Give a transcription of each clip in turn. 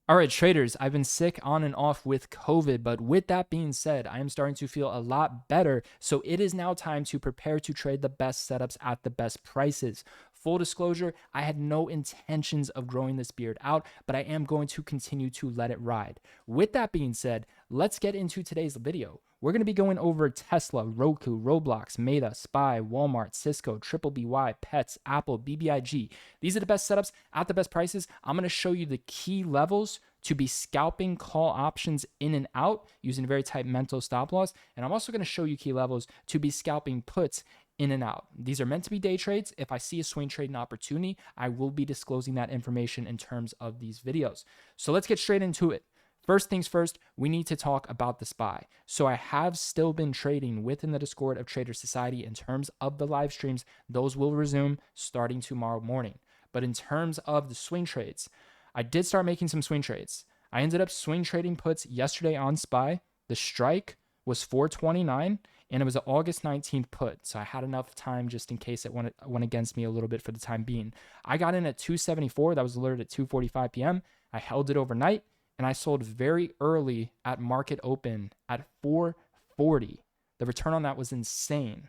All right, traders, I've been sick on and off with COVID, but with that being said, I am starting to feel a lot better. So it is now time to prepare to trade the best setups at the best prices. Full disclosure, I had no intentions of growing this beard out, but I am going to continue to let it ride. With that being said, let's get into today's video. We're going to be going over Tesla, Roku, Roblox, Meta, SPY, Walmart, Cisco, Triple BY, Pets, Apple, BBIG. These are the best setups at the best prices. I'm going to show you the key levels to be scalping call options in and out using very tight mental stop loss. And I'm also going to show you key levels to be scalping puts in and out. These are meant to be day trades. If I see a swing trading opportunity, I will be disclosing that information in terms of these videos. So let's get straight into it. First things first, we need to talk about the SPY. So I have still been trading within the Discord of Trader Society in terms of the live streams. Those will resume starting tomorrow morning. But in terms of the swing trades, I did start making some swing trades. I ended up swing trading puts yesterday on SPY. The strike was 429 and it was an August 19th put. So I had enough time just in case it went against me a little bit for the time being. I got in at 274. That was alerted at 2:45 p.m. I held it overnight and I sold very early at market open at 440. The return on that was insane.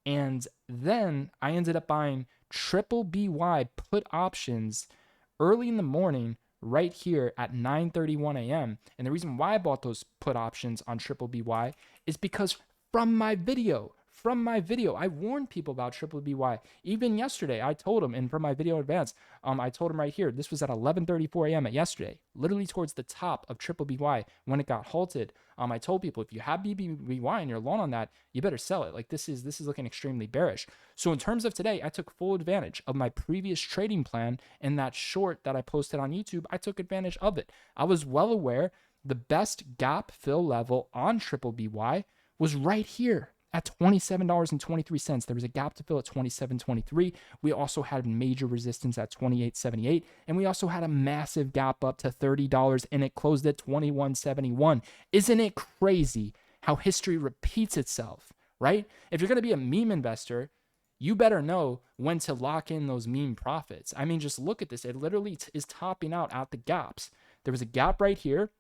And then I ended up buying triple BY put options early in the morning right here at 9:31 a.m. And the reason why I bought those put options on triple BY is because from my video, I warned people about triple BY. Even yesterday, I told them, and from my video in advance, I told them right here, this was at 11:34 a.m. at yesterday, literally towards the top of triple BY when it got halted. I told people, if you have BBY and you're long on that, you better sell it. Like this is looking extremely bearish. So in terms of today, I took full advantage of my previous trading plan, and that short that I posted on YouTube, I took advantage of it. I was well aware the best gap fill level on triple BY was right here at $27.23. There was a gap to fill at $27.23. We also had major resistance at $28.78. And we also had a massive gap up to $30 and it closed at $21.71. Isn't it crazy how history repeats itself, right? If you're going to be a meme investor, you better know when to lock in those meme profits. I mean, just look at this. It literally is topping out at the gaps. There was a gap right here.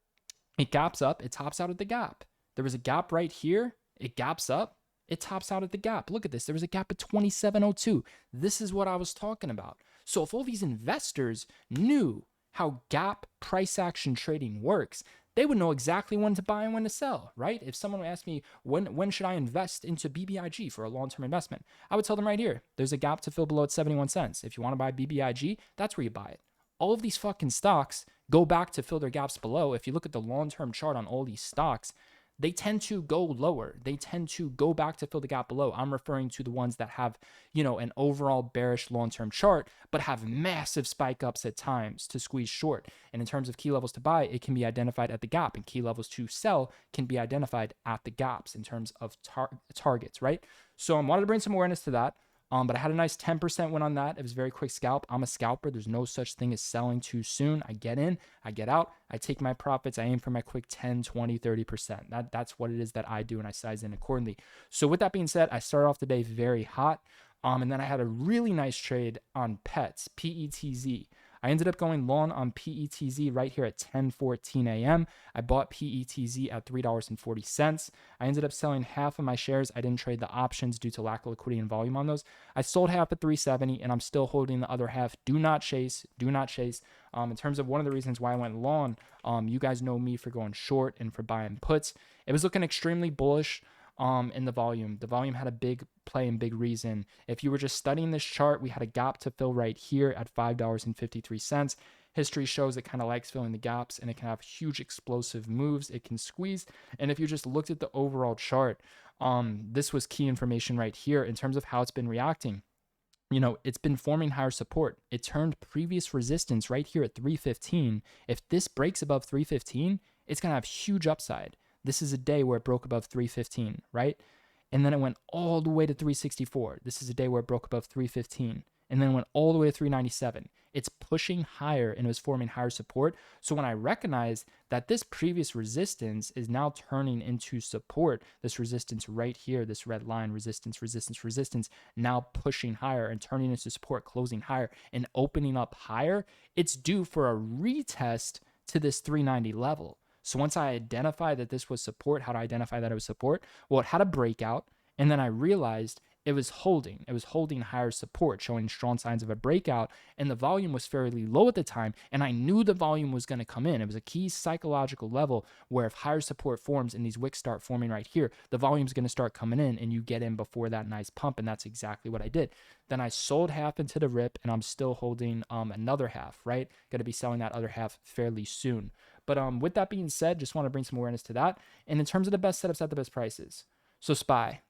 It gaps up. It tops out at the gap. There was a gap right here. It gaps up. It tops out at the gap. Look at this. There was a gap at 27.02. This is what I was talking about. So if all these investors knew how gap price action trading works, they would know exactly when to buy and when to sell, right? If someone would ask me, when should I invest into BBIG for a long-term investment? I would tell them right here, there's a gap to fill below at 71 cents. If you want to buy BBIG, that's where you buy it. All of these fucking stocks go back to fill their gaps below. If you look at the long-term chart on all these stocks, they tend to go lower. They tend to go back to fill the gap below. I'm referring to the ones that have, an overall bearish long-term chart, but have massive spike ups at times to squeeze short. And in terms of key levels to buy, it can be identified at the gap, and key levels to sell can be identified at the gaps in terms of targets, right? So I wanted to bring some awareness to that. But I had a nice 10% win on that. It was a very quick scalp. I'm a scalper. There's no such thing as selling too soon. I get in, I get out, I take my profits. I aim for my quick 10, 20, 30%. That's what it is that I do, and I size in accordingly. So with that being said, I started off the day very hot. And then I had a really nice trade on Pets, PETZ. I ended up going long on PETZ right here at 10:14 a.m. I bought PETZ at $3.40. I ended up selling half of my shares. I didn't trade the options due to lack of liquidity and volume on those. I sold half at 370 and I'm still holding the other half. Do not chase. Do not chase. In terms of one of the reasons why I went long, you guys know me for going short and for buying puts. It was looking extremely bullish. In the volume. The volume had a big play and big reason. If you were just studying this chart, we had a gap to fill right here at $5.53. History shows it kind of likes filling the gaps and it can have huge explosive moves. It can squeeze. And if you just looked at the overall chart, this was key information right here in terms of how it's been reacting. It's been forming higher support. It turned previous resistance right here at 315. If this breaks above 315, it's going to have huge upside. This is a day where it broke above 315, right? And then it went all the way to 364. This is a day where it broke above 315. And then it went all the way to 397. It's pushing higher and it was forming higher support. So when I recognized that this previous resistance is now turning into support, this resistance right here, this red line, resistance, resistance, resistance, now pushing higher and turning into support, closing higher and opening up higher, it's due for a retest to this 390 level. So once I identified that this was support, how to identify that it was support? Well, it had a breakout, and then I realized it was holding. It was holding higher support, showing strong signs of a breakout, and the volume was fairly low at the time, and I knew the volume was going to come in. It was a key psychological level where if higher support forms and these wicks start forming right here, the volume's going to start coming in, and you get in before that nice pump, and that's exactly what I did. Then I sold half into the rip, and I'm still holding another half, right? Going to be selling that other half fairly soon. But with that being said, just want to bring some awareness to that. And in terms of the best setups at the best prices, so SPY.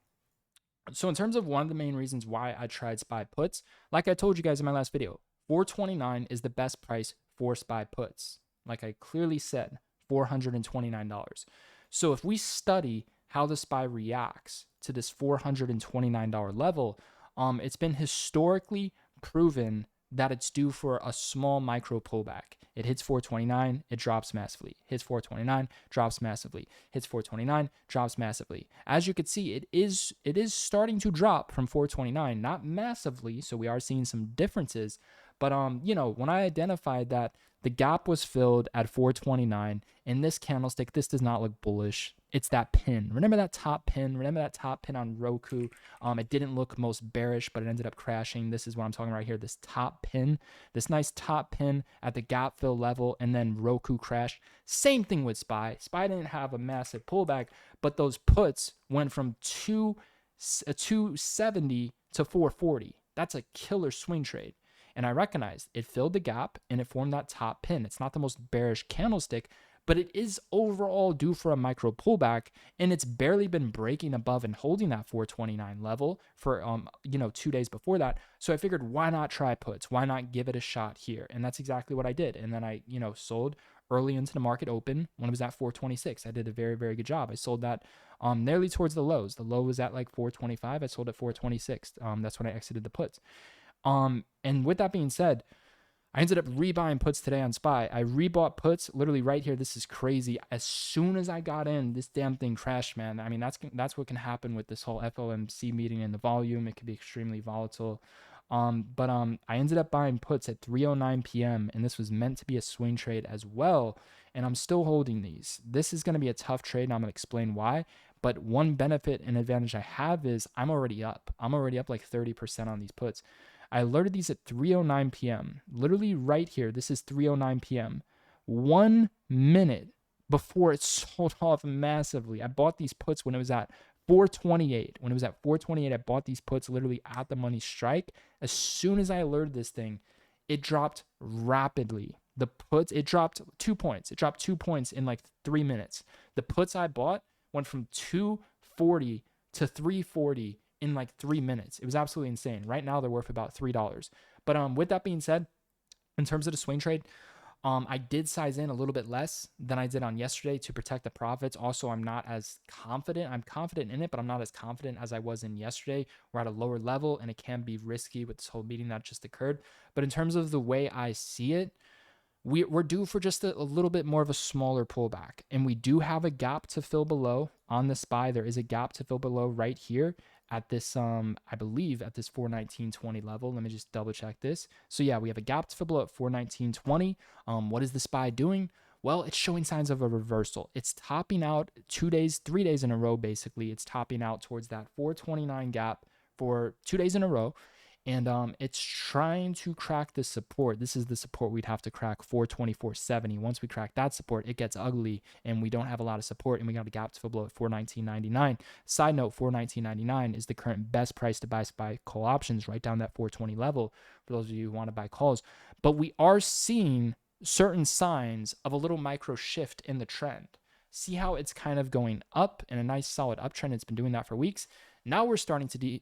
So in terms of one of the main reasons why I tried SPY puts, like I told you guys in my last video, 429 is the best price for SPY puts. Like I clearly said, $429. So if we study how the SPY reacts to this $429 level, it's been historically proven that it's due for a small micro pullback. It hits 429, it drops massively. Hits 429, drops massively. Hits 429, drops massively. As you can see, it is starting to drop from 429, not massively, so we are seeing some differences. But when I identified that the gap was filled at 429 in this candlestick, this does not look bullish. It's that pin. Remember that top pin? Remember that top pin on Roku? It didn't look most bearish, but it ended up crashing. This is what I'm talking about here. This top pin, this nice top pin at the gap fill level, and then Roku crashed. Same thing with SPY. SPY didn't have a massive pullback, but those puts went from 270 to 440. That's a killer swing trade. And I recognized it filled the gap and it formed that top pin. It's not the most bearish candlestick, but it is overall due for a micro pullback, and it's barely been breaking above and holding that 429 level for 2 days before that. So I figured, why not try puts? Why not give it a shot here? And that's exactly what I did. And then I sold early into the market open when it was at 426. I did a very, very good job. I sold that nearly towards the lows. The low was at like 425. I sold at 426. That's when I exited the puts. And with that being said, I ended up rebuying puts today on SPY. I rebought puts literally right here. This is crazy. As soon as I got in, this damn thing crashed, man. I mean, that's what can happen with this whole FOMC meeting and the volume. It can be extremely volatile. But I ended up buying puts at 3:09 p.m. and this was meant to be a swing trade as well. And I'm still holding these. This is going to be a tough trade, and I'm going to explain why. But one benefit and advantage I have is I'm already up. I'm already up like 30% on these puts. I alerted these at 3:09 p.m. Literally right here. This is 3:09 p.m. 1 minute before it sold off massively. I bought these puts when it was at 428. When it was at 428, I bought these puts literally at the money strike. As soon as I alerted this thing, it dropped rapidly. The puts, it dropped 2 points. It dropped 2 points in like 3 minutes. The puts I bought went from 240 to 340 in like 3 minutes. It was absolutely insane. Right now, they're worth about $3. But with that being said, in terms of the swing trade, I did size in a little bit less than I did on yesterday to protect the profits. Also, I'm not as confident. I'm confident in it, but I'm not as confident as I was in yesterday. We're at a lower level, and it can be risky with this whole meeting that just occurred. But in terms of the way I see it, we're due for just a little bit more of a smaller pullback. And we do have a gap to fill below on the SPY. There is a gap to fill below right here at this, I believe at this 419.20 level. Let me just double check this. So yeah, we have a gap to fill below at 419.20. What is the SPY doing? Well, it's showing signs of a reversal. It's topping out 3 days in a row, basically. It's topping out towards that 429 gap for 2 days in a row. And it's trying to crack the support. This is the support we'd have to crack, 424.70. Once we crack that support, it gets ugly, and we don't have a lot of support, and we got a gap to fill below at 419.99. Side note, 419.99 is the current best price to buy SPY call options, right down that 420 level for those of you who want to buy calls. But we are seeing certain signs of a little micro shift in the trend. See how it's kind of going up in a nice solid uptrend. It's been doing that for weeks. Now we're starting to see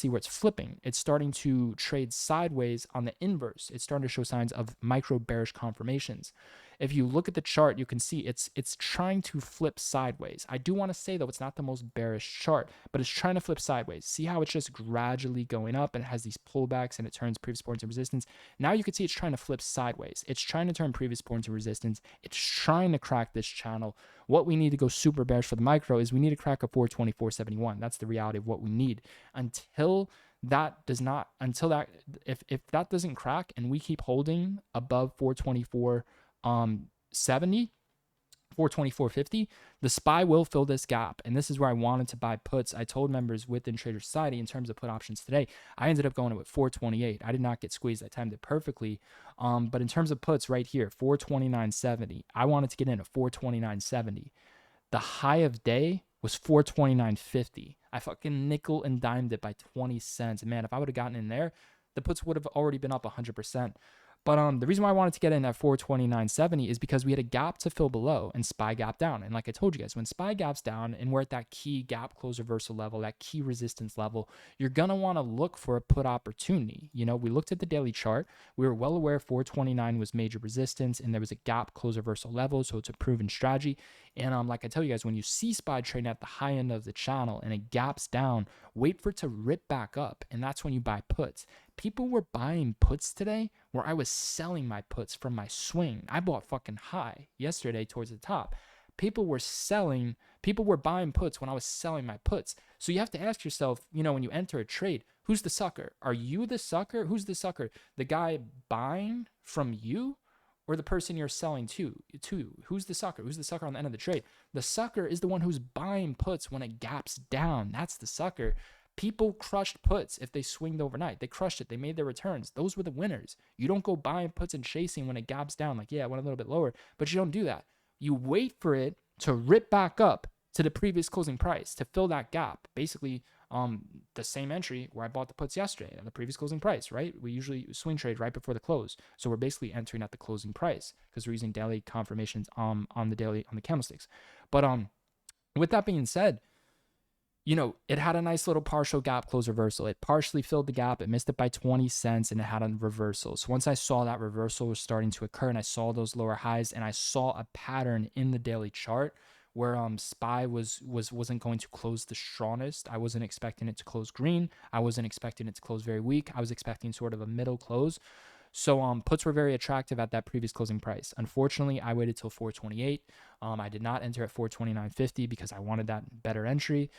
where it's flipping. It's starting to trade sideways on the inverse. It's starting to show signs of micro bearish confirmations. If you look at the chart, you can see it's trying to flip sideways. I do want to say, though, it's not the most bearish chart, but it's trying to flip sideways. See how it's just gradually going up and it has these pullbacks and it turns previous support into resistance. Now you can see it's trying to flip sideways. It's trying to turn previous support into resistance. It's trying to crack this channel. What we need to go super bearish for the micro is we need to crack a 424.71. That's the reality of what we need. If that doesn't crack and we keep holding above 424, 424.70, 424.50, the SPY will fill this gap. And this is where I wanted to buy puts. I told members within Trader Society in terms of put options today, I ended up going with 428. I did not get squeezed. I timed it perfectly. But in terms of puts right here, 429.70, I wanted to get in at 429.70. The high of day was 429.50. I fucking nickel and dimed it by 20 cents. And man, if I would have gotten in there, the puts would have already been up 100%. But the reason why I wanted to get in at 429.70 is because we had a gap to fill below and SPY gap down. And like I told you guys, when SPY gaps down and we're at that key gap close reversal level, that key resistance level, you're going to want to look for a put opportunity. You know, we looked at the daily chart. We were well aware 429 was major resistance and there was a gap close reversal level. So it's a proven strategy. And like I tell you guys, when you see SPY trading at the high end of the channel and it gaps down, wait for it to rip back up. And that's when you buy puts. People were buying puts today where I was selling my puts from my swing. I bought fucking high yesterday towards the top. People were buying puts when I was selling my puts. So you have to ask yourself, you know, when you enter a trade, who's the sucker? Are you the sucker? Who's the sucker? The guy buying from you or the person you're selling to? Who's the sucker? Who's the sucker on the end of the trade? The sucker is the one who's buying puts when it gaps down. That's the sucker. People crushed puts if they swinged overnight. They crushed it. They made their returns. Those were the winners. You don't go buying puts and chasing when it gaps down. Like, yeah, it went a little bit lower, but you don't do that. You wait for it to rip back up to the previous closing price to fill that gap. Basically, the same entry where I bought the puts yesterday at the previous closing price, right? We usually swing trade right before the close. So we're basically entering at the closing price because we're using daily confirmations on the candlesticks. But with that being said, you know, it had a nice little partial gap close reversal. It partially filled the gap. It missed it by 20 cents and it had a reversal. So once I saw that reversal was starting to occur and I saw those lower highs and I saw a pattern in the daily chart where SPY wasn't going to close the strongest. I wasn't expecting it to close green. I wasn't expecting it to close very weak. I was expecting sort of a middle close. So puts were very attractive at that previous closing price. Unfortunately, I waited till 428. I did not enter at 429.50 because I wanted that better entry.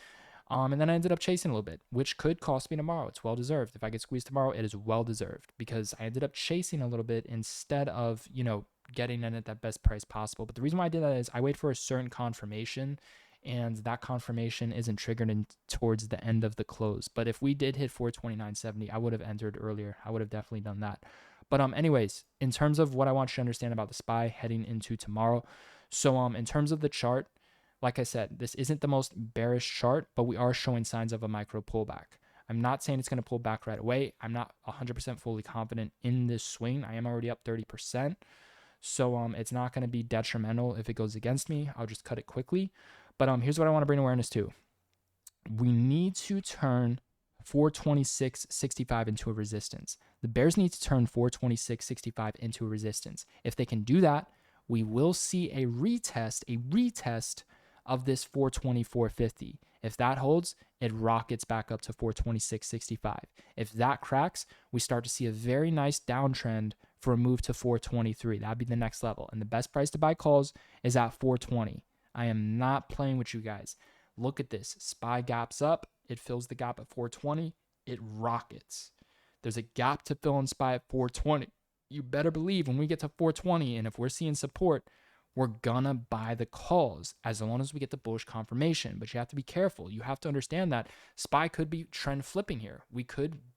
And then I ended up chasing a little bit, which could cost me tomorrow. It's well deserved. If I get squeezed tomorrow, it is well deserved because I ended up chasing a little bit instead of, you know, getting in at that best price possible. But the reason why I did that is I wait for a certain confirmation and that confirmation isn't triggered towards the end of the close. But if we did hit 429.70, I would have entered earlier. I would have definitely done that. But anyways, in terms of what I want you to understand about the SPY heading into tomorrow. So in terms of the chart, like I said, this isn't the most bearish chart, but we are showing signs of a micro pullback. I'm not saying it's going to pull back right away. I'm not 100% fully confident in this swing. I am already up 30%. So it's not going to be detrimental if it goes against me. I'll just cut it quickly. But here's what I want to bring awareness to. We need to turn 426.65 into a resistance. The bears need to turn 426.65 into a resistance. If they can do that, we will see a retest of this 424.50. If that holds, it rockets back up to 426.65. If that cracks, we start to see a very nice downtrend for a move to 423. That'd be the next level. And the best price to buy calls is at 420. I am not playing with you guys. Look at this. SPY gaps up. It fills the gap at 420. It rockets. There's a gap to fill in SPY at 420. You better believe when we get to 420 and if we're seeing support, we're gonna buy the calls as long as we get the bullish confirmation. But you have to be careful. You have to understand that SPY could be trend flipping here.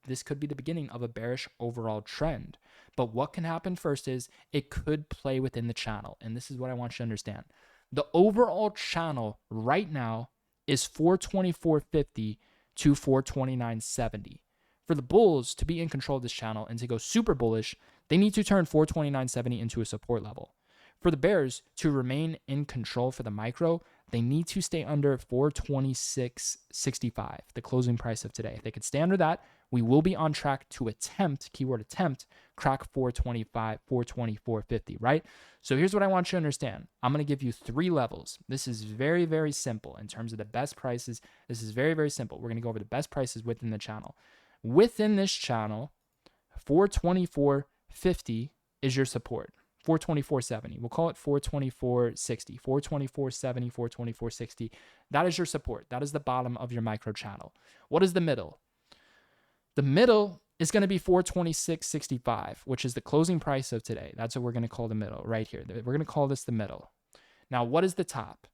This could be the beginning of a bearish overall trend. But what can happen first is it could play within the channel. And this is what I want you to understand. The overall channel right now is 424.50 to 429.70. For the bulls to be in control of this channel and to go super bullish, they need to turn 429.70 into a support level. For the bears to remain in control for the micro, they need to stay under 426.65, the closing price of today. If they could stay under that, we will be on track to attempt, keyword attempt, crack 424.50, right? So here's what I want you to understand. I'm going to give you 3 levels. This is very, very simple in terms of the best prices. This is very, very simple. We're going to go over the best prices within the channel. Within this channel, 424.50 is your support. 424.70. We'll call it 424.60. 424.70, 424.60. That is your support. That is the bottom of your micro channel. What is the middle? The middle is going to be 426.65, which is the closing price of today. That's what we're going to call the middle right here. We're going to call this the middle. Now, what is the top?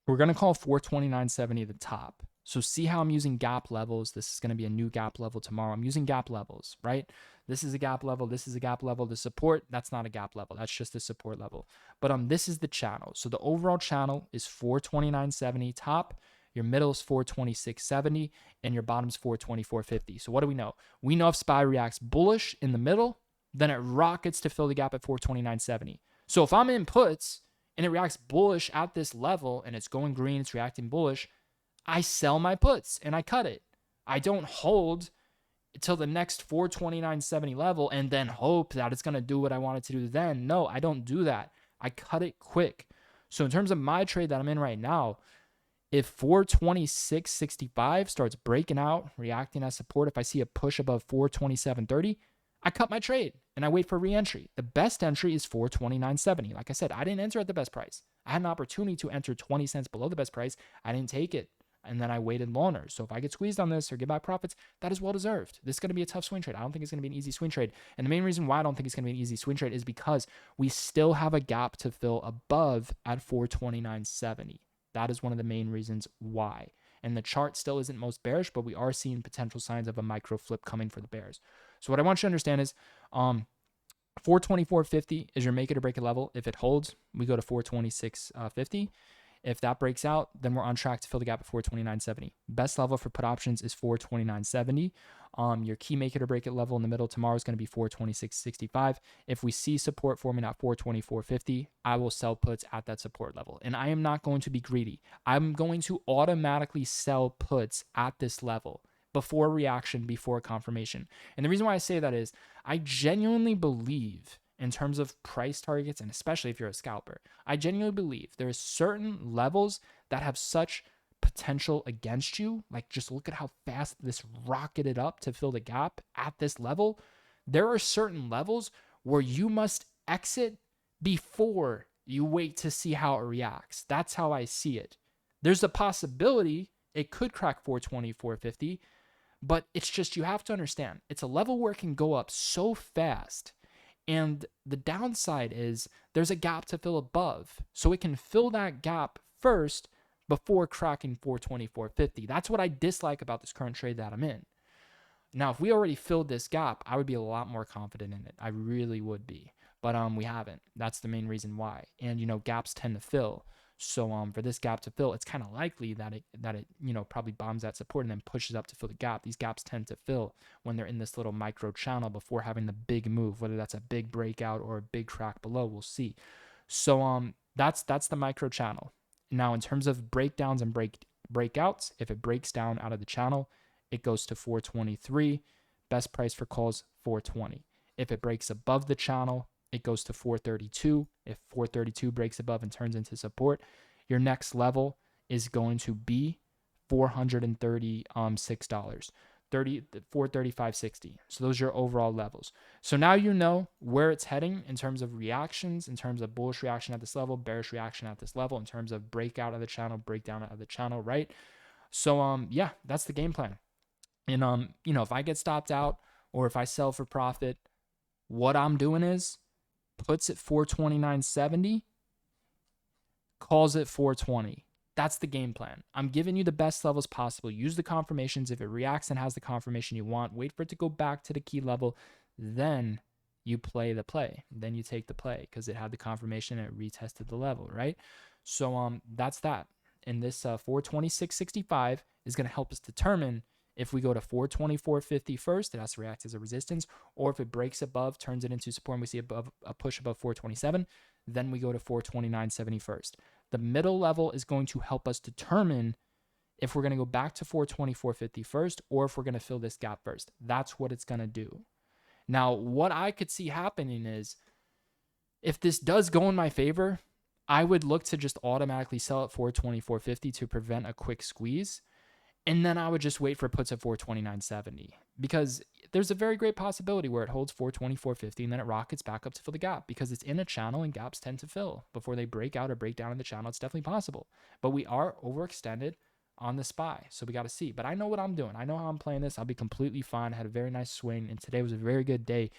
We're going to call 429.70 the top. So see how I'm using gap levels. This is going to be a new gap level tomorrow. I'm using gap levels, right? This is a gap level. This is a gap level. The support, that's not a gap level. That's just a support level. But this is the channel. So the overall channel is 429.70 top. Your middle is 426.70 and your bottom's 424.50. So what do we know? We know if SPY reacts bullish in the middle, then it rockets to fill the gap at 429.70. So if I'm in puts and it reacts bullish at this level and it's going green, it's reacting bullish, I sell my puts and I cut it. I don't hold until the next 429.70 level and then hope that it's going to do what I want it to do then. No, I don't do that. I cut it quick. So in terms of my trade that I'm in right now, if 426.65 starts breaking out, reacting as support, if I see a push above 427.30, I cut my trade and I wait for re-entry. The best entry is 429.70. Like I said, I didn't enter at the best price. I had an opportunity to enter 20 cents below the best price. I didn't take it. And then I waited longer. So if I get squeezed on this or give back profits, that is well deserved. This is going to be a tough swing trade. I don't think it's going to be an easy swing trade. And the main reason why I don't think it's going to be an easy swing trade is because we still have a gap to fill above at 429.70. That is one of the main reasons why. And the chart still isn't most bearish, but we are seeing potential signs of a micro flip coming for the bears. So what I want you to understand is 424.50 is your make it or break it level. If it holds, we go to 426.50. If that breaks out, then we're on track to fill the gap at 429.70. Best level for put options is 429.70. Your key make it or break it level in the middle tomorrow is going to be 426.65. If we see support forming at 424.50, I will sell puts at that support level. And I am not going to be greedy. I'm going to automatically sell puts at this level before reaction, before confirmation. And the reason why I say that is I genuinely believe in terms of price targets, and especially if you're a scalper, I genuinely believe there's certain levels that have such potential against you. Like just look at how fast this rocketed up to fill the gap at this level. There are certain levels where you must exit before you wait to see how it reacts. That's how I see it. There's a possibility it could crack 420, but it's just, you have to understand, it's a level where it can go up so fast. And the downside is there's a gap to fill above. So it can fill that gap first before cracking 424.50. That's what I dislike about this current trade that I'm in. Now, if we already filled this gap, I would be a lot more confident in it. I really would be. But we haven't. That's the main reason why. And, gaps tend to fill. So for this gap to fill, it's kind of likely that it probably bombs that support and then pushes up to fill the gap. These gaps tend to fill when they're in this little micro channel before having the big move, whether that's a big breakout or a big crack below, we'll see. So that's the micro channel. Now, in terms of breakdowns and breakouts, if it breaks down out of the channel, it goes to 423. Best price for calls, 420. If it breaks above the channel, it goes to 432. If 432 breaks above and turns into support, your next level is going to be $436, $435.60. So those are your overall levels. So now you know where it's heading in terms of reactions, in terms of bullish reaction at this level, bearish reaction at this level, in terms of breakout of the channel, breakdown of the channel, right? So yeah, that's the game plan. And if I get stopped out or if I sell for profit, what I'm doing is puts at 429.70, calls it 420. That's the game plan. I'm giving you the best levels possible. Use the confirmations. If it reacts and has the confirmation you want, wait for it to go back to the key level. Then you play the play. Then you take the play because it had the confirmation and it retested the level, right? So that's that. And this 426.65 is going to help us determine if we go to 424.50 first, it has to react as a resistance, or if it breaks above, turns it into support, and we see a push above 427, then we go to 429.70 first. The middle level is going to help us determine if we're going to go back to 424.50 first, or if we're going to fill this gap first. That's what it's going to do. Now, what I could see happening is if this does go in my favor, I would look to just automatically sell at 424.50 to prevent a quick squeeze. And then I would just wait for puts at 429.70 because there's a very great possibility where it holds 424.50 and then it rockets back up to fill the gap because it's in a channel and gaps tend to fill before they break out or break down in the channel. It's definitely possible, but we are overextended. on the SPY. So we got to see. But I know what I'm doing. I know how I'm playing this. I'll be completely fine. I had a very nice swing, and today was a very good day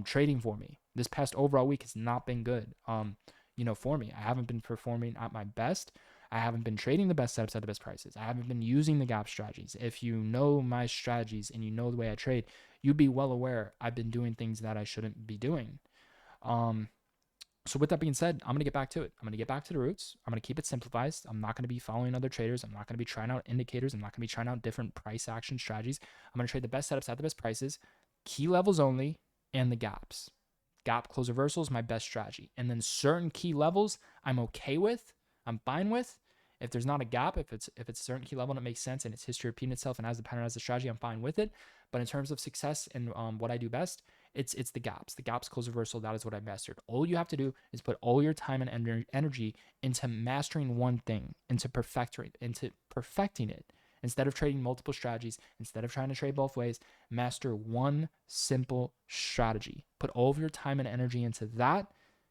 trading for me. This past overall week has not been good, for me. I haven't been performing at my best. I haven't been trading the best setups at the best prices. I haven't been using the gap strategies. If you know my strategies and you know the way I trade, you'd be well aware I've been doing things that I shouldn't be doing. So with that being said, I'm going to get back to it. I'm going to get back to the roots. I'm going to keep it simplified. I'm not going to be following other traders. I'm not going to be trying out indicators. I'm not going to be trying out different price action strategies. I'm going to trade the best setups at the best prices, key levels only, and the gaps. Gap close reversal is my best strategy. And then certain key levels I'm okay with, I'm fine with. If there's not a gap, if it's a certain key level and it makes sense and its history repeating itself and has the pattern as a strategy, I'm fine with it. But in terms of success and what I do best, it's the gaps. The gaps close reversal, that is what I mastered. All you have to do is put all your time and energy into mastering one thing, into perfecting it. Instead of trading multiple strategies, instead of trying to trade both ways, master one simple strategy. Put all of your time and energy into that,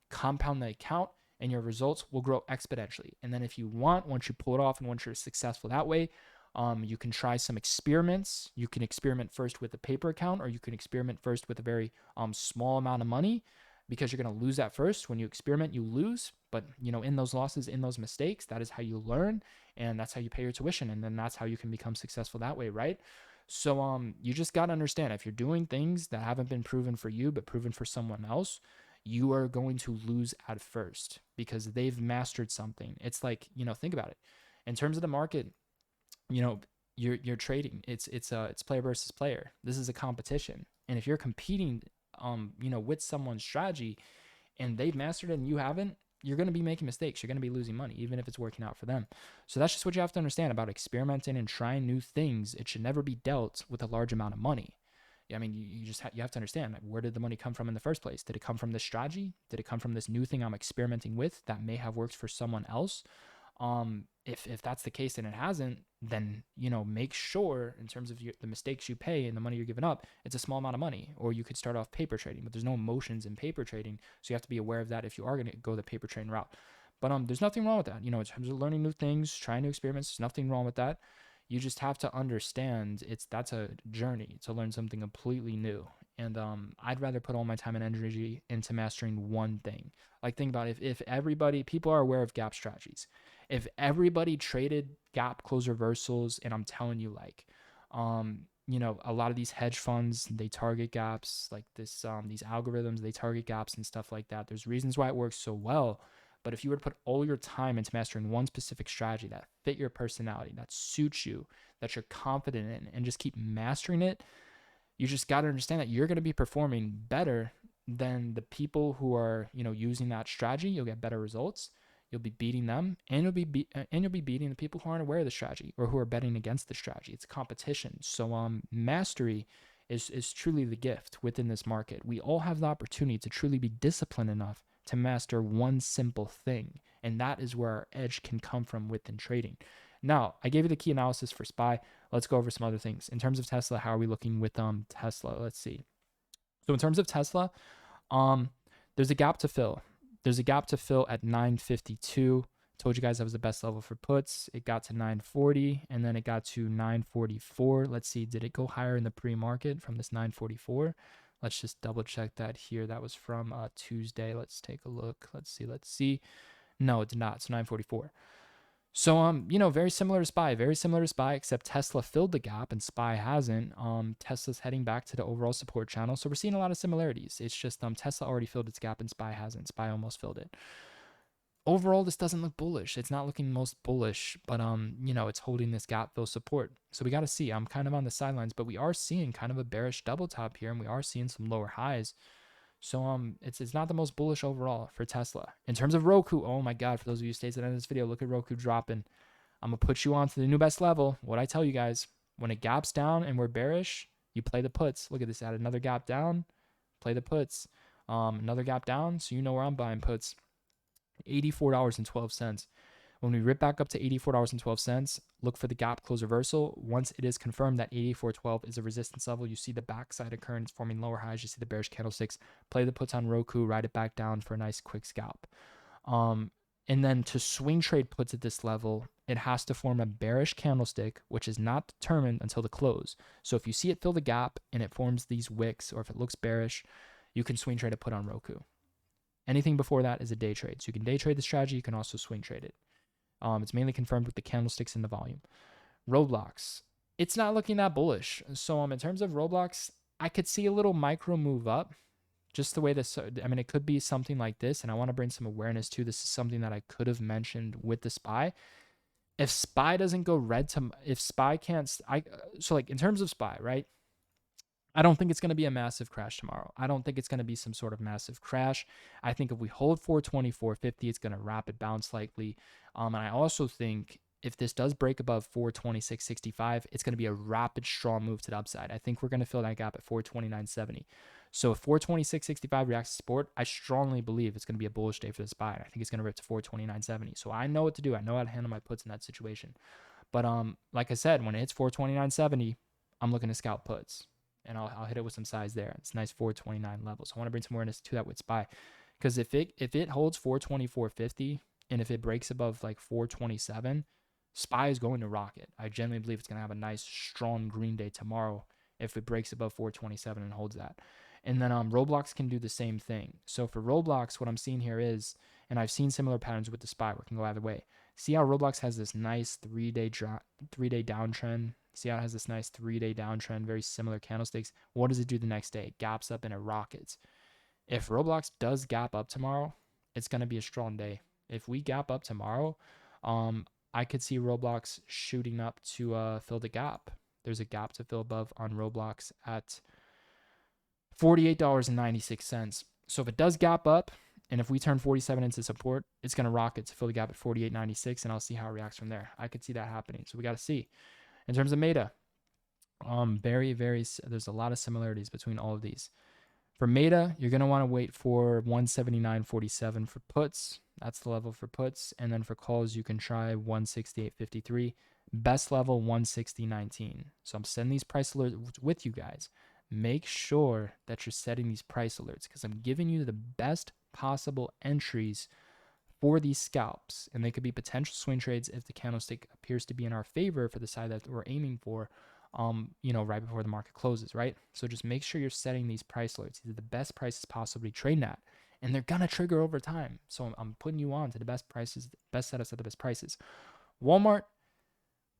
compound the account, and your results will grow exponentially. And then if you want, once you pull it off and once you're successful that way, you can try some experiments. You can experiment first with a paper account, or you can experiment first with a very small amount of money, because you're going to lose at first. When you experiment, you lose. But, in those losses, in those mistakes, that is how you learn, and that's how you pay your tuition. And then that's how you can become successful that way, right? So you just got to understand, if you're doing things that haven't been proven for you, but proven for someone else, you are going to lose at first because they've mastered something. It's like, think about it. In terms of the market, you're trading. It's player versus player. This is a competition. And if you're competing, with someone's strategy and they've mastered it and you haven't, you're going to be making mistakes. You're going to be losing money, even if it's working out for them. So that's just what you have to understand about experimenting and trying new things. It should never be dealt with a large amount of money. I mean, you have to understand, like, where did the money come from in the first place? Did it come from this strategy? Did it come from this new thing I'm experimenting with that may have worked for someone else? If that's the case and it hasn't, then make sure, in terms of the mistakes you pay and the money you're giving up, it's a small amount of money. Or you could start off paper trading, but there's no emotions in paper trading, so you have to be aware of that if you are going to go the paper trading route. But there's nothing wrong with that. In terms of learning new things, trying new experiments, there's nothing wrong with that. You just have to understand that's a journey to learn something completely new. And I'd rather put all my time and energy into mastering one thing. Like, think about it. If people are aware of gap strategies, if everybody traded gap close reversals, and I'm telling you, like, a lot of these hedge funds, they target gaps like this, these algorithms, they target gaps and stuff like that. There's reasons why it works so well. But if you were to put all your time into mastering one specific strategy that fit your personality, that suits you, that you're confident in, and just keep mastering it, you just got to understand that you're going to be performing better than the people who are, using that strategy. You'll get better results. You'll be beating them, and you'll be beating the people who aren't aware of the strategy or who are betting against the strategy. It's a competition. So mastery is truly the gift within this market. We all have the opportunity to truly be disciplined enough to master one simple thing, and that is where our edge can come from within trading. Now, I gave you the key analysis for SPY. Let's go over some other things. In terms of Tesla, how are we looking with Tesla? Let's see. So in terms of Tesla, there's a gap to fill. There's a gap to fill at 952. Told you guys that was the best level for puts. It got to 940, and then it got to 944. Let's see, did it go higher in the pre-market from this 944? Let's just double check that here. That was from Tuesday. Let's take a look. Let's see. No, it did not. It's 944. So, very similar to SPY, except Tesla filled the gap and SPY hasn't. Tesla's heading back to the overall support channel. So we're seeing a lot of similarities. It's just Tesla already filled its gap and SPY hasn't. SPY almost filled it. Overall, this doesn't look bullish. It's not looking most bullish, but it's holding this gap fill support. So we got to see. I'm kind of on the sidelines, but we are seeing kind of a bearish double top here, and we are seeing some lower highs. So it's not the most bullish overall for Tesla. In terms of Roku, oh my God, for those of you who stayed to the end of this video, look at Roku dropping. I'm going to put you on to the new best level. What I tell you guys, when it gaps down and we're bearish, you play the puts. Look at this, add another gap down, play the puts. Another gap down, so you know where I'm buying puts. $84.12. When we rip back up to $84.12, look for the gap close reversal. Once it is confirmed that 84.12 is a resistance level, you see the backside occurrence forming lower highs. You see the bearish candlesticks. Play the puts on Roku, ride it back down for a nice quick scalp. And then to swing trade puts at this level, it has to form a bearish candlestick, which is not determined until the close. So if you see it fill the gap and it forms these wicks, or if it looks bearish, you can swing trade it put on Roku. Anything before that is a day trade. So you can day trade the strategy. You can also swing trade it. It's mainly confirmed with the candlesticks and the volume. Roblox, it's not looking that bullish. So in terms of Roblox, I could see a little micro move up. Just the way this, I mean, it could be something like this, and I want to bring some awareness to this. Is something that I could have mentioned with the SPY. If SPY doesn't go red to, if SPY can't, so like in terms of SPY, right? I don't think it's going to be a massive crash tomorrow. I don't think it's going to be some sort of massive crash. I think if we hold 420, 450, it's going to rapid bounce likely. And I also think if this does break above 426.65, it's going to be a rapid, strong move to the upside. I think we're going to fill that gap at 429.70. So if 426.65 reacts to support, I strongly believe it's going to be a bullish day for the SPY. I think it's going to rip to 429.70. So I know what to do. I know how to handle my puts in that situation. But like I said, when it hits 429.70, I'm looking to scalp puts. And I'll hit it with some size there. It's a nice 429 level. So I want to bring some awareness to that with SPY. Because if it holds 424.50 and if it breaks above like 427, SPY is going to rocket. I genuinely believe it's going to have a nice, strong green day tomorrow if it breaks above 427 and holds that. And then Roblox can do the same thing. So for Roblox, what I'm seeing here is, and I've seen similar patterns with the SPY where it can go either way. See how Roblox has this nice three-day downtrend. See how it has this nice 3-day downtrend, very similar candlesticks. What does it do the next day? It gaps up and it rockets. If Roblox does gap up tomorrow, it's going to be a strong day. If we gap up tomorrow, I could see Roblox shooting up to fill the gap. There's a gap to fill above on Roblox at $48.96. So if it does gap up, and if we turn 47 into support, it's going to rocket to fill the gap at $48.96, and I'll see how it reacts from there. I could see that happening. So we got to see. In terms of Meta, there's a lot of similarities between all of these. For Meta, you're going to want to wait for 179.47 for puts. That's the level for puts. And then for calls, you can try 168.53. Best level, 160.19. So I'm sending these price alerts with you guys. Make sure that you're setting these price alerts because I'm giving you the best possible entries for these scalps, and they could be potential swing trades if the candlestick appears to be in our favor for the side that we're aiming for, right before the market closes, right? So just make sure you're setting these price alerts. These are the best prices possibly trading at, and they're gonna trigger over time. So I'm putting you on to the best prices, best setups at the best prices. Walmart,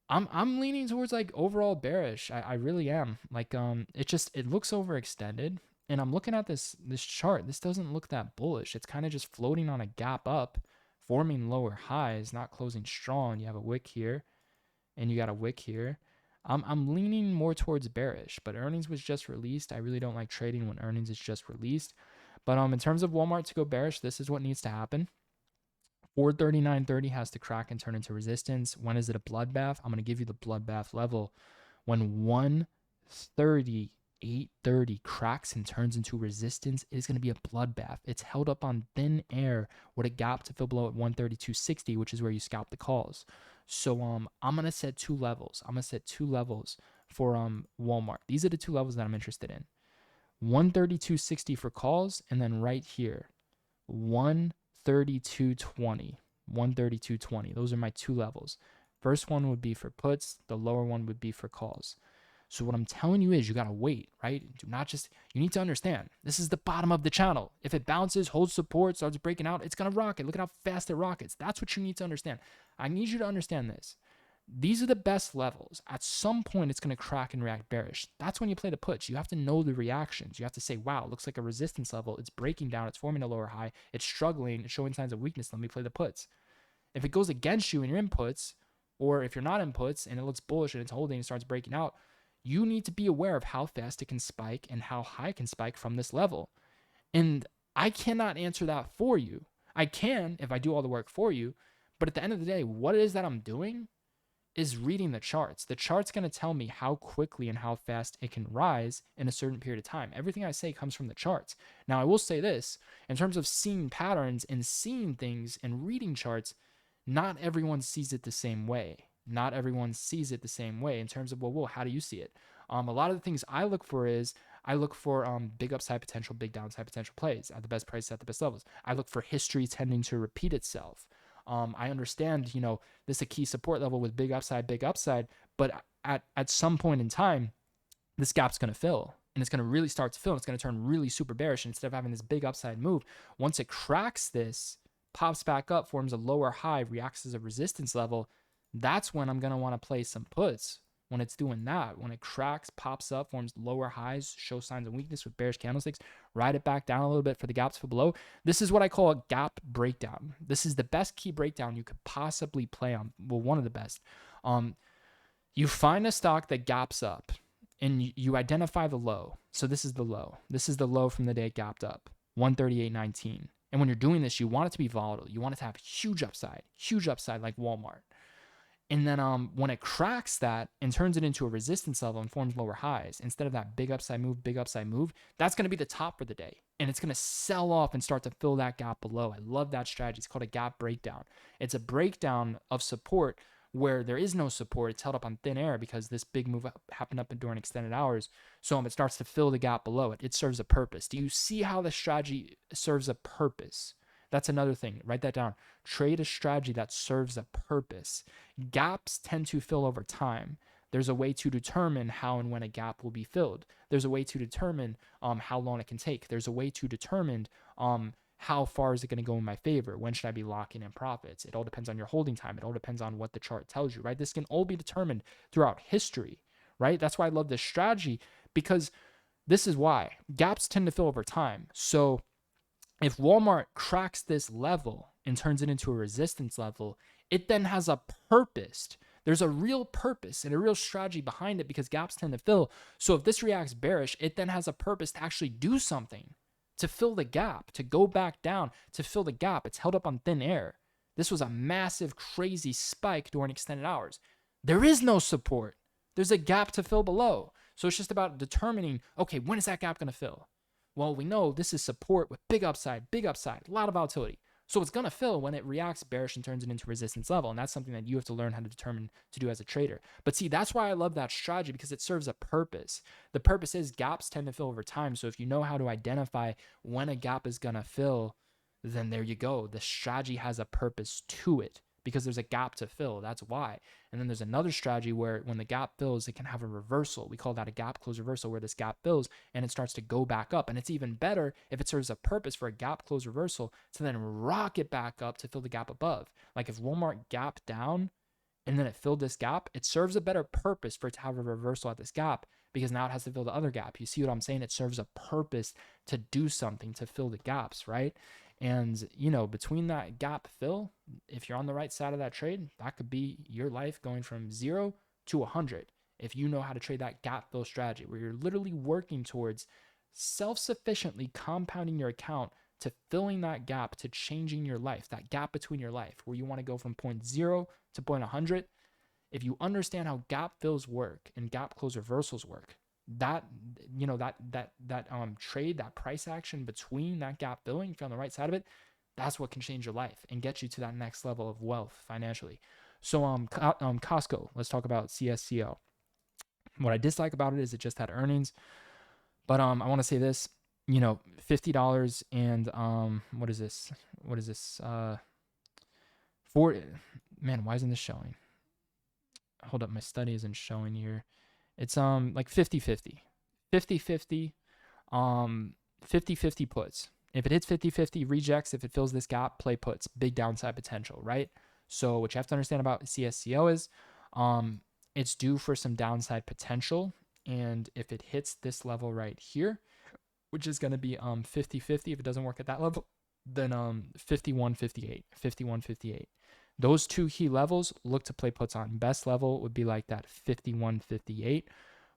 I'm leaning towards like overall bearish. I really am. Like it looks overextended. And I'm looking at this chart. This doesn't look that bullish. It's kind of just floating on a gap up, forming lower highs, not closing strong. You have a wick here, and you got a wick here. I'm leaning more towards bearish, but earnings was just released. I really don't like trading when earnings is just released. But in terms of Walmart to go bearish, this is what needs to happen. 439.30 has to crack and turn into resistance. When is it a bloodbath? I'm going to give you the bloodbath level. When 830 cracks and turns into resistance, it is going to be a bloodbath. It's held up on thin air with a gap to fill below at 132.60, which is where you scalp the calls. So I'm going to set two levels. I'm going to set two levels for Walmart. These are the two levels that I'm interested in. 132.60 for calls, and then right here, 132.20. 132.20. Those are my two levels. First one would be for puts. The lower one would be for calls. So what I'm telling you is you got to wait, right? You need to understand, this is the bottom of the channel. If it bounces, holds support, starts breaking out, it's going to rocket. Look at how fast it rockets. That's what you need to understand. I need you to understand this. These are the best levels. At some point, it's going to crack and react bearish. That's when you play the puts. You have to know the reactions. You have to say, wow, it looks like a resistance level. It's breaking down. It's forming a lower high. It's struggling. It's showing signs of weakness. Let me play the puts. If it goes against you in your inputs, or if you're not inputs and it looks bullish and it's holding and starts breaking out, you need to be aware of how fast it can spike and how high it can spike from this level. And I cannot answer that for you. I can if I do all the work for you. But at the end of the day, what it is that I'm doing is reading the charts. The chart's going to tell me how quickly and how fast it can rise in a certain period of time. Everything I say comes from the charts. Now, I will say this, in terms of seeing patterns and seeing things and reading charts, not everyone sees it the same way. Not everyone sees it the same way in terms of, well, how do you see it? A lot of the things I look for big upside potential, big downside potential plays at the best prices, at the best levels. I look for history tending to repeat itself. I understand, this is a key support level with big upside, but at some point in time, this gap's going to fill and it's going to really start to fill and it's going to turn really super bearish. And instead of having this big upside move, once it cracks this, pops back up, forms a lower high, reacts as a resistance level, that's when I'm going to want to play some puts. When it's doing that, when it cracks, pops up, forms lower highs, shows signs of weakness with bearish candlesticks, ride it back down a little bit for the gaps for below. This is what I call a gap breakdown. This is the best key breakdown you could possibly play on. Well, one of the best. You find a stock that gaps up and you identify the low. So this is the low. This is the low from the day it gapped up, 138.19. And when you're doing this, you want it to be volatile. You want it to have huge upside like Walmart. And then when it cracks that and turns it into a resistance level and forms lower highs, instead of that big upside move, that's going to be the top for the day. And it's going to sell off and start to fill that gap below. I love that strategy. It's called a gap breakdown. It's a breakdown of support where there is no support. It's held up on thin air because this big move happened up during extended hours. So it starts to fill the gap below it. It serves a purpose. Do you see how the strategy serves a purpose? That's another thing. Write that down. Trade a strategy that serves a purpose. Gaps tend to fill over time. There's a way to determine how and when a gap will be filled. There's a way to determine how long it can take. There's a way to determine how far is it going to go in my favor? When should I be locking in profits? It all depends on your holding time. It all depends on what the chart tells you, right? This can all be determined throughout history, right? That's why I love this strategy, because this is why gaps tend to fill over time. So if Walmart cracks this level and turns it into a resistance level, it then has a purpose. There's a real purpose and a real strategy behind it because gaps tend to fill. So if this reacts bearish, it then has a purpose to actually do something, to fill the gap, to go back down, to fill the gap. It's held up on thin air. This was a massive, crazy spike during extended hours. There is no support. There's a gap to fill below. So it's just about determining, okay, when is that gap going to fill? Well, we know this is support with big upside, a lot of volatility. So it's going to fill when it reacts bearish and turns it into resistance level. And that's something that you have to learn how to determine to do as a trader. But see, that's why I love that strategy, because it serves a purpose. The purpose is gaps tend to fill over time. So if you know how to identify when a gap is going to fill, then there you go. The strategy has a purpose to it because there's a gap to fill. That's why. And then there's another strategy where when the gap fills, it can have a reversal. We call that a gap close reversal, where this gap fills and it starts to go back up. And it's even better if it serves a purpose for a gap close reversal to then rocket back up to fill the gap above. Like if Walmart gapped down and then it filled this gap, it serves a better purpose for it to have a reversal at this gap, because now it has to fill the other gap. You see what I'm saying? It serves a purpose to do something, to fill the gaps, right? And, between that gap fill, if you're on the right side of that trade, that could be your life going from 0 to 100. If you know how to trade that gap fill strategy, where you're literally working towards self-sufficiently compounding your account to filling that gap, to changing your life, that gap between your life, where you want to go from point 0 to point 100. If you understand how gap fills work and gap close reversals work, that trade, that price action between that gap filling, if you're on the right side of it, that's what can change your life and get you to that next level of wealth financially. So Costco, let's talk about CSCO. What I dislike about it is it just had earnings, but I want to say this, $50 and what is this 40. Man, why isn't this showing? Hold up, my study isn't showing here. It's like 50-50 puts. If it hits 50-50, rejects. If it fills this gap, play puts. Big downside potential, right? So what you have to understand about CSCO is it's due for some downside potential. And if it hits this level right here, which is going to be 50-50, if it doesn't work at that level, then 51-58. Those two key levels, look to play puts on. Best level would be like that 51-58.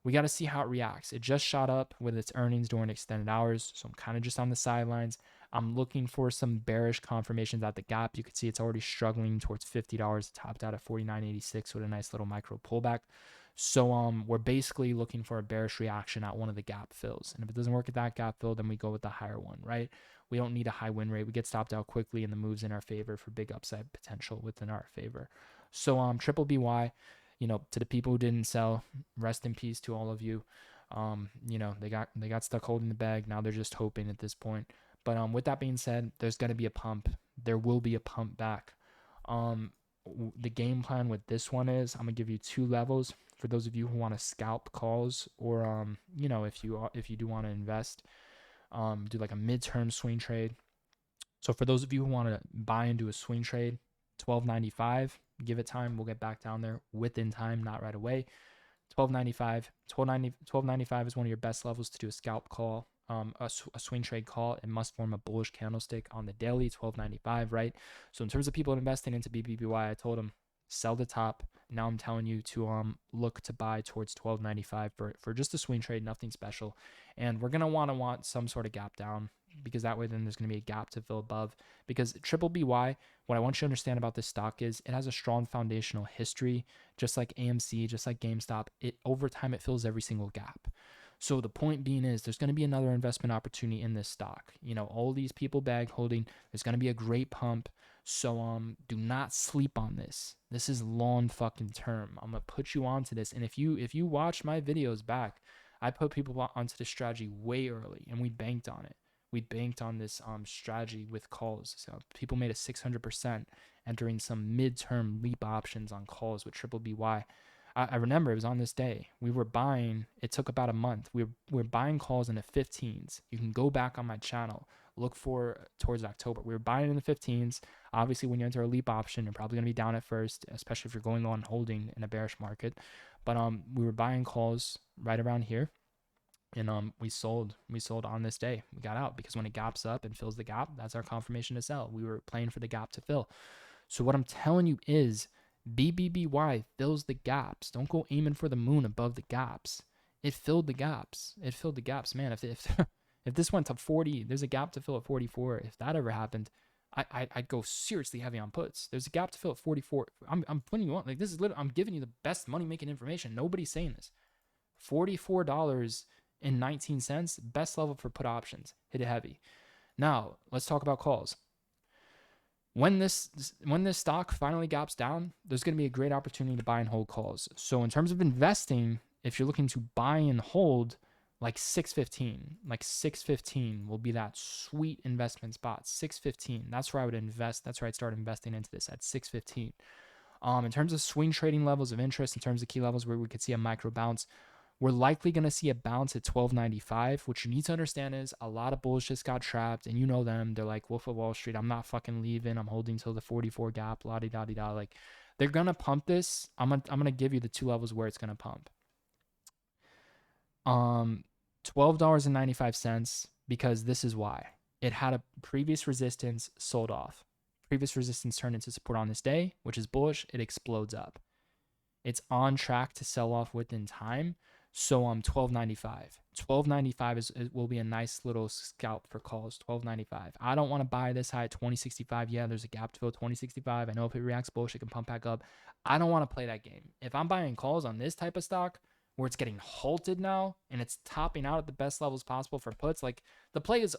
We got to see how it reacts. It just shot up with its earnings during extended hours, so I'm kind of just on the sidelines. I'm looking for some bearish confirmations at the gap. You can see it's already struggling towards $50. It topped out at $49.86 with a nice little micro pullback. So we're basically looking for a bearish reaction at one of the gap fills. And if it doesn't work at that gap fill, then we go with the higher one, right? We don't need a high win rate. We get stopped out quickly and the move's in our favor for big upside potential within our favor. So triple BY, to the people who didn't sell, rest in peace to all of you. They got stuck holding the bag. Now they're just hoping at this point. But with that being said, there's going to be a pump. There will be a pump back. Um, the game plan with this one is I'm gonna give you two levels for those of you who want to scalp calls, or if you do want to invest, do like a midterm swing trade. So for those of you who want to buy into a swing trade, 12.95. Give it time. We'll get back down there within time, not right away. 12.95. 12.95 is one of your best levels to do a scalp call, a swing trade call. It must form a bullish candlestick on the daily. 12.95, right? So in terms of people investing into BBBY, I told them sell the top. Now I'm telling you to look to buy towards 12.95 for just a swing trade, nothing special. And we're gonna want some sort of gap down, because that way then there's gonna be a gap to fill above. Because Triple BY, what I want you to understand about this stock is it has a strong foundational history, just like AMC, just like GameStop. It over time it fills every single gap. So the point being is there's going to be another investment opportunity in this stock. All these people bag holding, there's going to be a great pump. So do not sleep on this. This is long fucking term. I'm going to put you onto this. And if you watch my videos back, I put people onto the strategy way early and we banked on it. We banked on this strategy with calls. So people made a 600% entering some midterm leap options on calls with Triple BY. I remember it was on this day. We were buying, it took about a month. We were buying calls in the 15s. You can go back on my channel, look for towards October. We were buying in the 15s. Obviously, when you enter a leap option, you're probably going to be down at first, especially if you're going on holding in a bearish market. But we were buying calls right around here. And we sold on this day. We got out because when it gaps up and fills the gap, that's our confirmation to sell. We were playing for the gap to fill. So what I'm telling you is BBBY fills the gaps. Don't go aiming for the moon above the gaps. It filled the gaps. It filled the gaps, man. If if this went to 40, there's a gap to fill at 44. If that ever happened, I'd go seriously heavy on puts. There's a gap to fill at 44. I'm putting you on, like, this is literally, I'm giving you the best money making information. Nobody's saying this. $44.19, best level for put options. Hit it heavy. Now let's talk about calls. When this stock finally gaps down, there's going to be a great opportunity to buy and hold calls. So in terms of investing, if you're looking to buy and hold, like 615 will be that sweet investment spot. 615, that's where I would invest. That's where I'd start investing into this, at 615. In terms of swing trading levels of interest, in terms of key levels where we could see a micro bounce, we're likely going to see a bounce at 12.95. What you need to understand is a lot of bulls just got trapped, and you know them. They're like Wolf of Wall Street. I'm not fucking leaving. I'm holding till the 44 gap. La di da di da. Like, they're gonna pump this. I'm gonna give you the two levels where it's gonna pump. $12.95, because this is why. It had a previous resistance, sold off. Previous resistance turned into support on this day, which is bullish. It explodes up. It's on track to sell off within time. So $12.95. $12.95 will be a nice little scalp for calls. $12.95. I don't want to buy this high at $20.65. Yeah, there's a gap to fill $20.65. I know if it reacts bullish, it can pump back up. I don't want to play that game. If I'm buying calls on this type of stock where it's getting halted now and it's topping out at the best levels possible for puts, like, the play is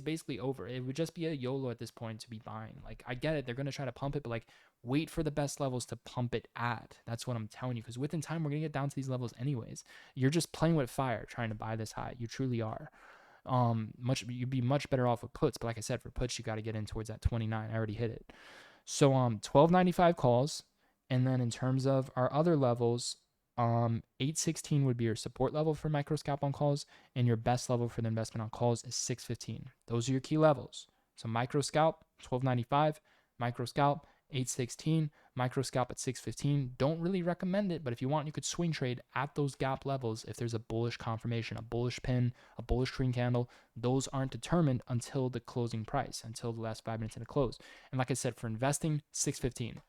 basically over. It would just be a YOLO at this point to be buying. Like, I get it, they're gonna try to pump it, but like, wait for the best levels to pump it at. That's what I'm telling you, because within time we're gonna get down to these levels anyways. You're just playing with fire trying to buy this high. You truly are. You'd be much better off with puts, but like I said, for puts you got to get in towards that 29. I already hit it. So $12.95 calls, and then in terms of our other levels, 816 would be your support level for micro scalp on calls, and your best level for the investment on calls is 615. Those are your key levels. So micro scalp 12.95, micro scalp 816, micro scalp at 615. Don't really recommend it, but if you want, you could swing trade at those gap levels if there's a bullish confirmation, a bullish pin, a bullish green candle. Those aren't determined until the closing price, until the last 5 minutes in the close. And like I said, for investing, 615.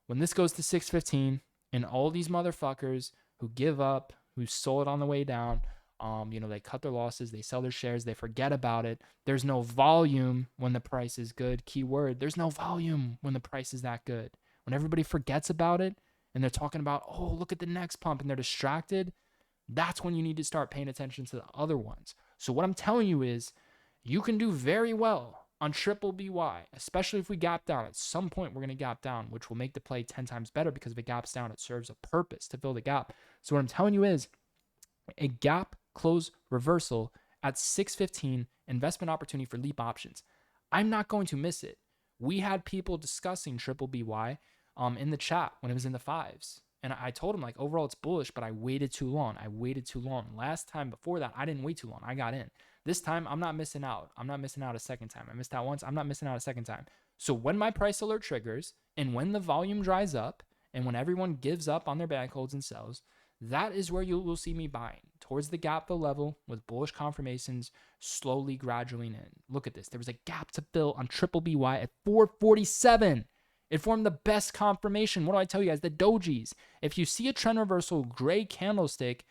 When this goes to 615, and all these motherfuckers who give up, who sold on the way down, they cut their losses, they sell their shares, they forget about it. There's no volume when the price is good. Keyword, there's no volume when the price is that good. When everybody forgets about it and they're talking about, oh, look at the next pump, and they're distracted, that's when you need to start paying attention to the other ones. So what I'm telling you is you can do very well on Triple BY, especially if we gap down. At some point, we're going to gap down, which will make the play 10 times better, because if it gaps down, it serves a purpose to fill the gap. So what I'm telling you is a gap close reversal at 615, investment opportunity for leap options. I'm not going to miss it. We had people discussing triple BY in the chat when it was in the fives. And I told him, like, overall it's bullish, but I waited too long. Last time before that, I didn't wait too long. I got in. This time, I'm not missing out. I'm not missing out a second time. I missed out once. I'm not missing out a second time. So when my price alert triggers and when the volume dries up and when everyone gives up on their bank holds and sells, that is where you will see me buying towards the gap fill level with bullish confirmations slowly gradually in. Look at this. There was a gap to fill on triple BY at 447. It formed the best confirmation. What do I tell you guys? The dojis. If you see a trend reversal gray candlestick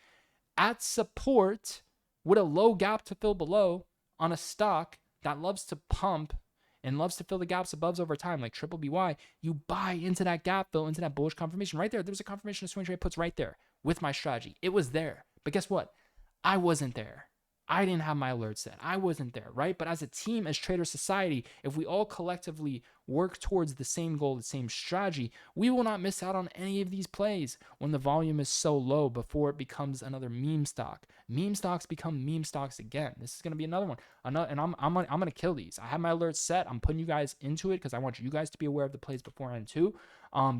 at support with a low gap to fill below on a stock that loves to pump and loves to fill the gaps above over time, like triple BY, you buy into that gap fill, into that bullish confirmation. Right there, there was a confirmation of swing trade puts right there with my strategy. It was there. But guess what? I wasn't there. I didn't have my alert set. I wasn't there, right? But as a team, as Trader Society, if we all collectively work towards the same goal, the same strategy, we will not miss out on any of these plays when the volume is so low before it becomes another meme stock. Meme stocks become meme stocks again. This is going to be another one. And I'm going to kill these. I have my alerts set. I'm putting you guys into it because I want you guys to be aware of the plays beforehand too.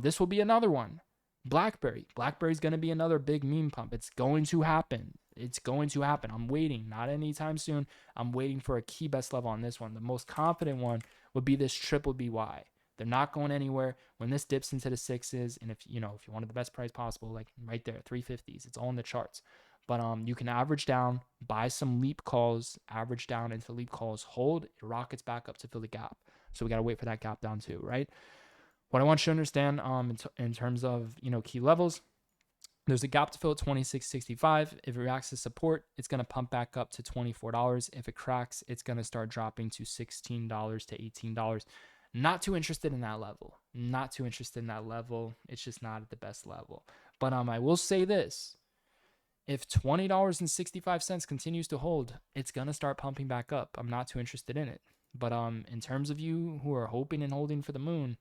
This will be another one. BlackBerry. BlackBerry's going to be another big meme pump. It's going to happen. It's going to happen. I'm waiting. Not anytime soon. I'm waiting for a key best level on this one. The most confident one would be this triple BY. They're not going anywhere. When this dips into the sixes, and if you wanted the best price possible, like right there, 350s, it's all in the charts. But you can average down, buy some leap calls, average down into leap calls, hold, it rockets back up to fill the gap. So we got to wait for that gap down too, right? What I want you to understand in terms of key levels, there's a gap to fill at $26.65. If it reacts to support, it's going to pump back up to $24. If it cracks, it's going to start dropping to $16 to $18. Not too interested in that level. Not too interested in that level. It's just not at the best level. But I will say this. If $20.65 continues to hold, it's going to start pumping back up. I'm not too interested in it. But in terms of you who are hoping and holding for the moon,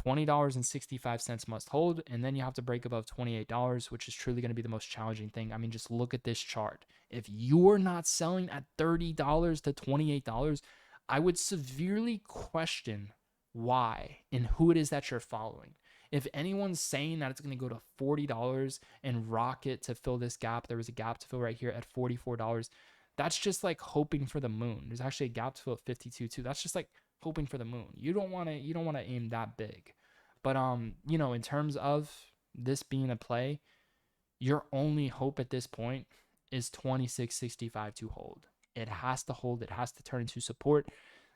$20.65 must hold, and then you have to break above $28, which is truly going to be the most challenging thing. I mean, just look at this chart. If you're not selling at $30 to $28, I would severely question why and who it is that you're following. If anyone's saying that it's going to go to $40 and rocket to fill this gap, there was a gap to fill right here at $44. That's just like hoping for the moon. There's actually a gap to fill at 52 too. That's just like hoping for the moon. You don't want to aim that big. But in terms of this being a play, your only hope at this point is 26.65 to hold. It has to hold. It has to turn into support.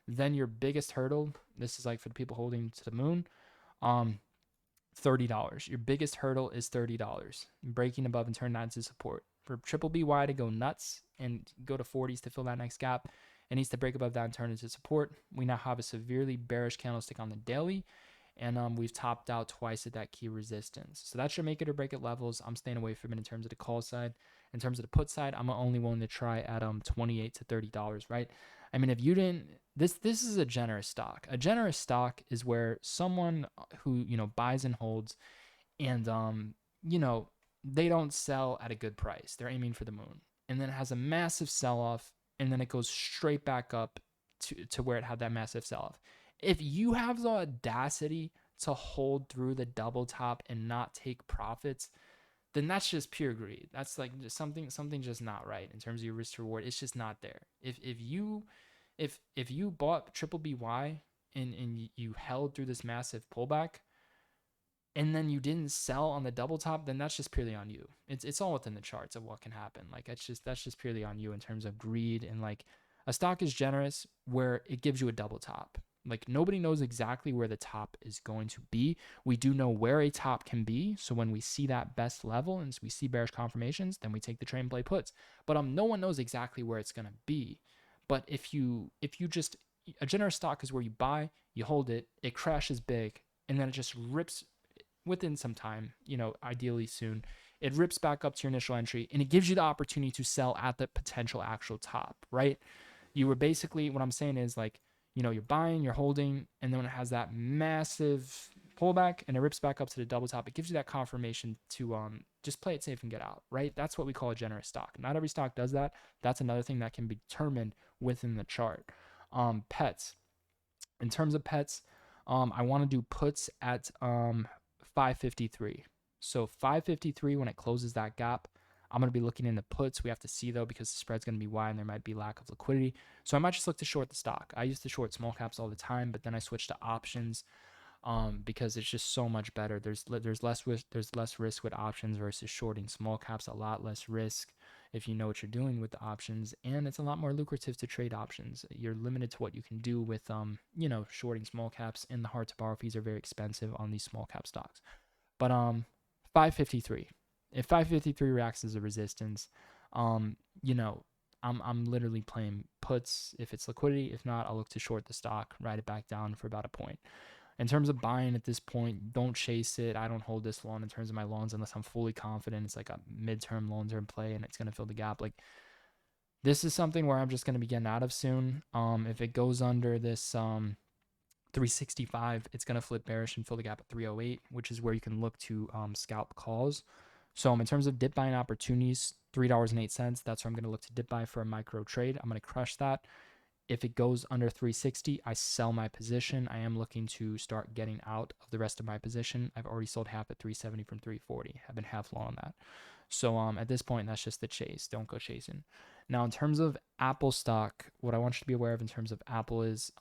Then your biggest hurdle, this is like for the people holding to the moon, $30. Your biggest hurdle is $30. Breaking above and turn that into support. For triple BY to go nuts and go to 40s to fill that next gap, it needs to break above that and turn into support. We now have a severely bearish candlestick on the daily, and we've topped out twice at that key resistance. So that should make it or break it levels. I'm staying away from it in terms of the call side. In terms of the put side, I'm only willing to try at $28 to $30, right? I mean, if you didn't, this is a generous stock. A generous stock is where someone who buys and holds, and they don't sell at a good price. They're aiming for the moon, and then it has a massive sell-off, and then it goes straight back up to where it had that massive sell-off. If you have the audacity to hold through the double top and not take profits, then that's just pure greed. That's like just something just not right in terms of your risk to reward. It's just not there. If you bought triple BY and you held through this massive pullback, and then you didn't sell on the double top, then that's just purely on you. It's all within the charts of what can happen. Like that's just purely on you in terms of greed. And like a stock is generous where it gives you a double top. Like nobody knows exactly where the top is going to be. We do know where a top can be. So when we see that best level and we see bearish confirmations, then we take the trade and play puts. But no one knows exactly where it's going to be. But if you just, a generous stock is where you buy, you hold it, it crashes big, and then it just rips within some time, ideally soon, it rips back up to your initial entry, and it gives you the opportunity to sell at the potential actual top, right? You were basically, what I'm saying is like, you're buying, you're holding, and then when it has that massive pullback and it rips back up to the double top, it gives you that confirmation to just play it safe and get out, right? That's what we call a generous stock. Not every stock does that. That's another thing that can be determined within the chart. Pets. In terms of pets, I want to do puts at 553. So 553, when it closes that gap, I'm going to be looking into puts. We have to see though, because the spread's going to be wide and there might be lack of liquidity. So I might just look to short the stock. I used to short small caps all the time, but then I switched to options because it's just so much better. There's less risk with options versus shorting small caps. A lot less risk if you know what you're doing with the options, and it's a lot more lucrative to trade options. You're limited to what you can do with shorting small caps, and the hard to borrow fees are very expensive on these small cap stocks. But 553. If 553 reacts as a resistance, you know, I'm literally playing puts if it's liquidity. If not, I'll look to short the stock, ride it back down for about a point. In terms of buying at this point, don't chase it. I don't hold this long in terms of my loans unless I'm fully confident it's like a midterm, long-term play and it's going to fill the gap. Like, this is something where I'm just going to be getting out of soon. If it goes under this 365, it's going to flip bearish and fill the gap at 308, which is where you can look to scalp calls. So in terms of dip buying opportunities, $3.08, that's where I'm going to look to dip buy for a micro trade. I'm going to crush that. If it goes under 360, I sell my position. I am looking to start getting out of the rest of my position. I've already sold half at 370 from 340. I've been half long on that. So at this point, that's just the chase. Don't go chasing. Now, in terms of Apple stock, what I want you to be aware of in terms of Apple is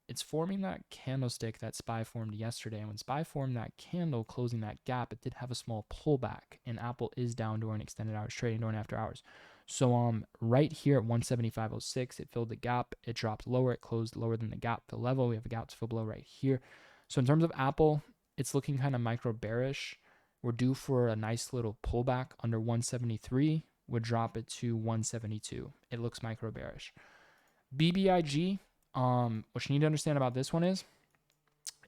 it's forming that candlestick that SPY formed yesterday. And when SPY formed that candle, closing that gap, it did have a small pullback. And Apple is down during extended hours trading, during after hours. So right here at 175.06, it filled the gap. It dropped lower. It closed lower than the gap fill level. We have a gap to fill below right here. So in terms of Apple, it's looking kind of micro bearish. We're due for a nice little pullback under 173. Would drop it to 172. It looks micro bearish. BBIG, what you need to understand about this one is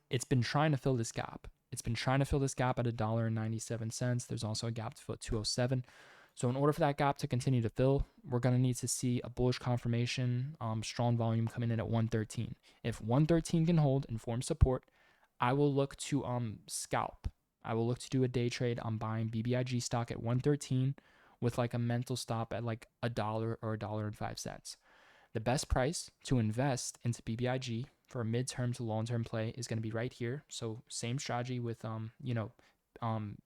it's been trying to fill this gap. It's been trying to fill this gap at $1.97. There's also a gap to fill at 207. So in order for that gap to continue to fill, we're going to need to see a bullish confirmation, strong volume coming in at 113. If 113 can hold and form support, I will look to scalp. I will look to do a day trade on buying BBIG stock at 113 with like a mental stop at like $1 or $1.05. The best price to invest into BBIG for a midterm to long-term play is going to be right here. So same strategy with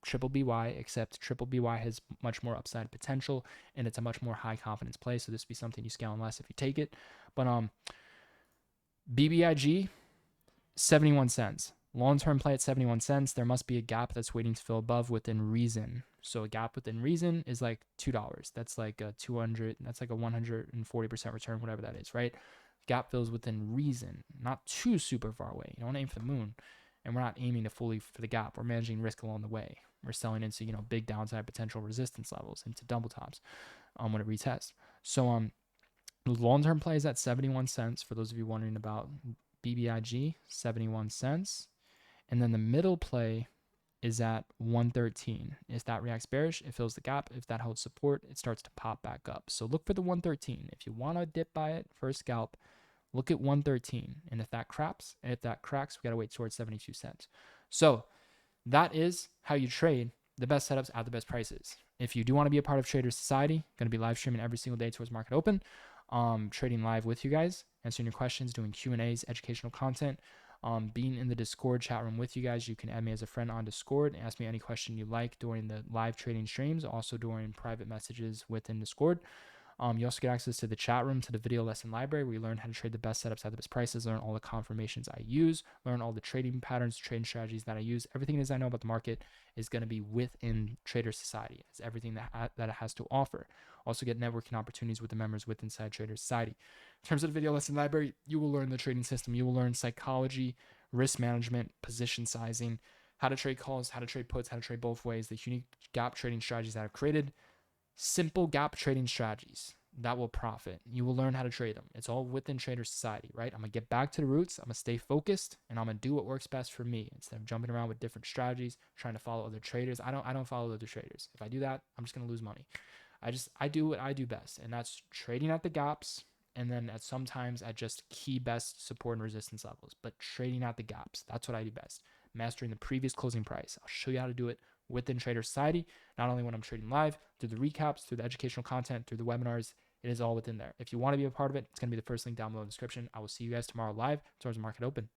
triple BY, except triple BY has much more upside potential and it's a much more high confidence play. So this would be something you scale on less if you take it. But BBIG, 71 cents. Long-term play at 71 cents. There must be a gap that's waiting to fill above within reason. So a gap within reason is like $2. That's like a 200. That's like a 140% return, whatever that is, right? Gap fills within reason, not too super far away. You don't aim for the moon, and we're not aiming to fully for the gap. We're managing risk along the way. We're selling into big downside potential resistance levels, into double tops when it retests. So long-term play is at 71 cents. For those of you wondering about BBIG, 71 cents. And then the middle play is at 113. If that reacts bearish, it fills the gap. If that holds support, it starts to pop back up. So look for the 113. If you want to dip by it for a scalp, look at 113. And if that cracks, we got to wait towards 72 cents. So that is how you trade the best setups at the best prices. If you do want to be a part of Trader Society, going to be live streaming every single day towards market open, trading live with you guys, answering your questions, doing Q&As, educational content, being in the Discord chat room with you guys. You can add me as a friend on Discord and ask me any question you like during the live trading streams, also during private messages within Discord. You also get access to the chat room, to the video lesson library, where you learn how to trade the best setups at the best prices, learn all the confirmations I use, learn all the trading patterns, trading strategies that I use. Everything it is I know about the market is going to be within Trader Society. It's everything that it has to offer. Also get networking opportunities with the members within Trader Society. In terms of the video lesson library, you will learn the trading system. You will learn psychology, risk management, position sizing, how to trade calls, how to trade puts, how to trade both ways, the unique gap trading strategies that I've created. Simple gap trading strategies that will profit. You will learn how to trade them. It's all within Trader Society, right? I'm going to get back to the roots. I'm going to stay focused, and I'm going to do what works best for me instead of jumping around with different strategies, trying to follow other traders. I don't follow other traders. If I do that, I'm just going to lose money. I do what I do best, and that's trading at the gaps, and then sometimes at just key best support and resistance levels. But trading at the gaps, that's what I do best. Mastering the previous closing price. I'll show you how to do it within Trader Society, not only when I'm trading live, through the recaps, through the educational content, through the webinars. It is all within there. If you want to be a part of it, it's going to be the first link down below in the description. I will see you guys tomorrow live towards the market open.